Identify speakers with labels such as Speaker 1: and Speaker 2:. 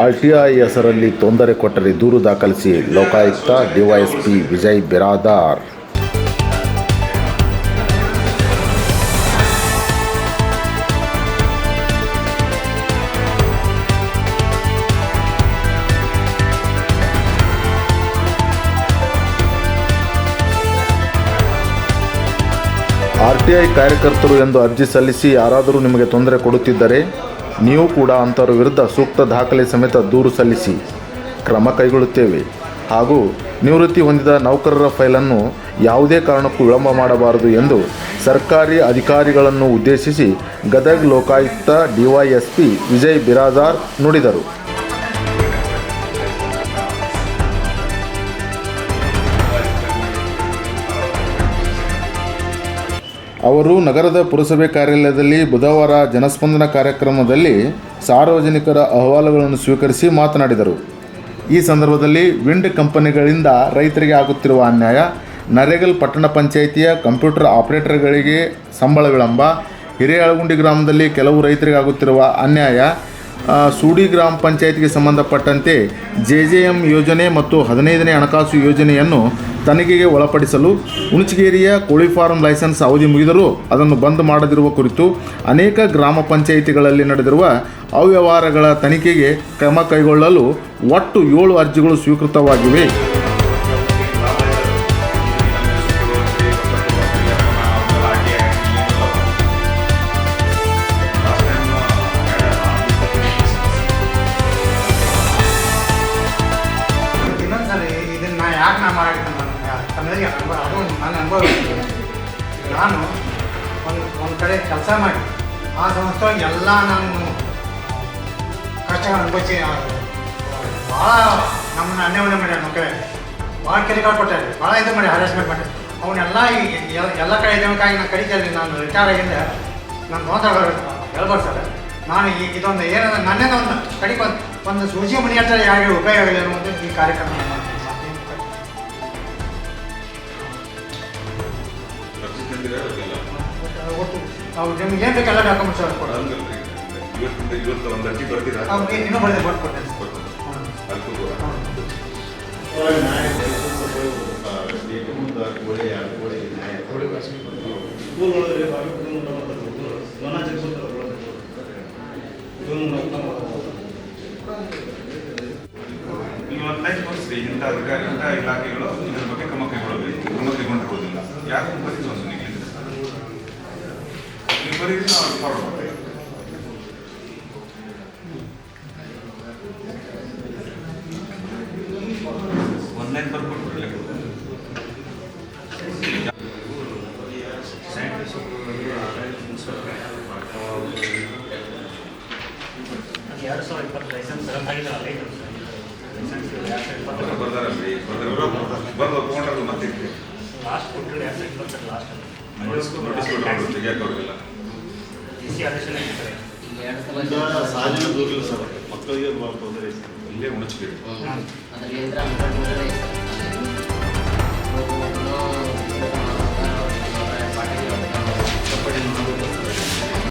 Speaker 1: RTI ಹೆಸರಲ್ಲಿ ತೊಂದರೆ ಕೊಟ್ಟರೆ ದೂರು ದಾಖಲಿಸಿ ಲೋಕಾಯುಕ್ತ ಡಿವೈಎಸ್ಪಿ ವಿಜಯ್ ಬಿರಾದಾರ್. RTI ಕಾರ್ಯಕರ್ತರು ಎಂದು ಅರ್ಜಿ ಸಲ್ಲಿಸಿ ಯಾರಾದರೂ ನಿಮಗೆ ತೊಂದರೆ ಕೊಡುತ್ತಿದ್ದರೆ ನೀವು ಕೂಡ ಅಂಥವರ ವಿರುದ್ಧ ಸೂಕ್ತ ದಾಖಲೆ ಸಮೇತ ದೂರು ಸಲ್ಲಿಸಿ ಕ್ರಮ ಕೈಗೊಳ್ಳುತ್ತೇವೆ. ಹಾಗೂ ನಿವೃತ್ತಿ ಹೊಂದಿದ ನೌಕರರ ಫೈಲನ್ನು ಯಾವುದೇ ಕಾರಣಕ್ಕೂ ವಿಳಂಬ ಮಾಡಬಾರದು ಎಂದು ಸರ್ಕಾರಿ ಅಧಿಕಾರಿಗಳನ್ನು ಉದ್ದೇಶಿಸಿ ಗದಗ ಲೋಕಾಯುಕ್ತ ಡಿವೈಎಸ್ಪಿ ವಿಜಯ್ ಬಿರಾದಾರ್ ನುಡಿದರು. ಅವರು ನಗರದ ಪುರಸಭೆ ಕಾರ್ಯಾಲಯದಲ್ಲಿ ಬುಧವಾರ ಜನಸ್ಪಂದನ ಕಾರ್ಯಕ್ರಮದಲ್ಲಿ ಸಾರ್ವಜನಿಕರ ಅಹವಾಲುಗಳನ್ನು ಸ್ವೀಕರಿಸಿ ಮಾತನಾಡಿದರು. ಈ ಸಂದರ್ಭದಲ್ಲಿ ವಿಂಡ್ ಕಂಪನಿಗಳಿಂದ ರೈತರಿಗೆ ಆಗುತ್ತಿರುವ ಅನ್ಯಾಯ, ನರೇಗಲ್ ಪಟ್ಟಣ ಪಂಚಾಯಿತಿಯ ಕಂಪ್ಯೂಟರ್ ಆಪರೇಟರ್ಗಳಿಗೆ ಸಂಬಳ ವಿಳಂಬ, ಹಿರೇಯಳಗುಂಡಿ ಗ್ರಾಮದಲ್ಲಿ ಕೆಲವು ರೈತರಿಗೆ ಆಗುತ್ತಿರುವ ಅನ್ಯಾಯ, ಸೂಡಿ ಗ್ರಾಮ ಪಂಚಾಯಿತಿಗೆ ಸಂಬಂಧಪಟ್ಟಂತೆ JJM ಯೋಜನೆ ಮತ್ತು 15ನೇ ಹಣಕಾಸು ಯೋಜನೆಯನ್ನು ತನಿಖೆಗೆ ಒಳಪಡಿಸಲು ಹುಣಚಗೇರಿಯ ಕೋಳಿ ಫಾರ್ಮ್ ಲೈಸೆನ್ಸ್ ಅವಧಿ ಮುಗಿದರೂ ಅದನ್ನು ಬಂದ್ ಮಾಡದಿರುವ ಕುರಿತು ಅನೇಕ ಗ್ರಾಮ ಪಂಚಾಯಿತಿಗಳಲ್ಲಿ ನಡೆದಿರುವ ಅವ್ಯವಹಾರಗಳ ತನಿಖೆಗೆ ಕ್ರಮ ಕೈಗೊಳ್ಳಲು ಒಟ್ಟು 7 ಅರ್ಜಿಗಳು ಸ್ವೀಕೃತವಾಗಿವೆ.
Speaker 2: ಯಾಕೆ ನಾ ಮಾಡಿದ್ದೆ ತನ್ನದಿಗೆ ಅನುಭವ, ಅದು ನನ್ನ ಅನುಭವ. ನಾನು ಒಂದು ಕಡೆ ಕೆಲಸ ಮಾಡಿ ಆ ಸಂಸ್ಥೆಗೆ ಎಲ್ಲ ನಾನು ಕಷ್ಟ ಅನುಭವಿಸಿ ಭಾಳ ನಮ್ಮನ್ನ ಅನ್ಯಾಯ ಮಾಡ್ಯಾರ. ನಮ್ಮ ಕಡೆ ಭಾಳ ಕಿರಿಕಾಳು ಕೊಟ್ಟಾರೆ, ಭಾಳ ಇದು ಮಾಡಿ ಹರಾಸ್ಮೆಂಟ್ ಮಾಡಿ ಅವನ್ನೆಲ್ಲ ಎಲ್ಲ ಕಡೆ ಇದಕ್ಕಾಗಿ ನಾನು ಕಡಿತೇನೆ. ನಾನು ರಿಟೈರ್ ಆಗಿಂದ ನಾನು ಹೇಳ್ಬಾರ್ದು ಸರ್. ನಾನು ಇದೊಂದು ಏನಂದ್ರೆ ನನ್ನೇನೋ ಒಂದು ಕಡಿಗೆ ಒಂದು ಸೂಜಿ ಮಣಿ ಹತ್ರ ಯಾರಿಗೆ ಉಪಯೋಗ ಇಲ್ಲ ಅನ್ನುವಂಥ ಈ ಕಾರ್ಯಕ್ರಮ ಅವ್ರು ನಿಮ್ಗೆ ಏನು ಬೇಕೆಲ್ಲ ಡಾಕ್ಯುಮೆಂಟ್ಸ್ ಅವ್ರು ಕೊಡೋದು. ಇನ್ನೂ ಬರೆದೇ ಬರ್ಕೊಟ್ಟೆ
Speaker 3: ಇಂಥ ಅಧಿಕಾರಿ ಇಂಥ ಇಲಾಖೆಗಳು ಇದರ ಬಗ್ಗೆ ಕ್ರಮ ಕೈಗೊಳ್ಳಬೇಕು. ಕ್ರಮ ಕೈಗೊಂಡಿರುವುದಿಲ್ಲ. ಯಾಕೆ ಆನ್ಲೈನ್ ಬರ್ಕೊಟ್ಬಿಡ್ಲಿ. ಮಕ್ಕಳಿಗೆ ಇಲ್ಲೇ ಉಣಿಸ್ಬೇಕು.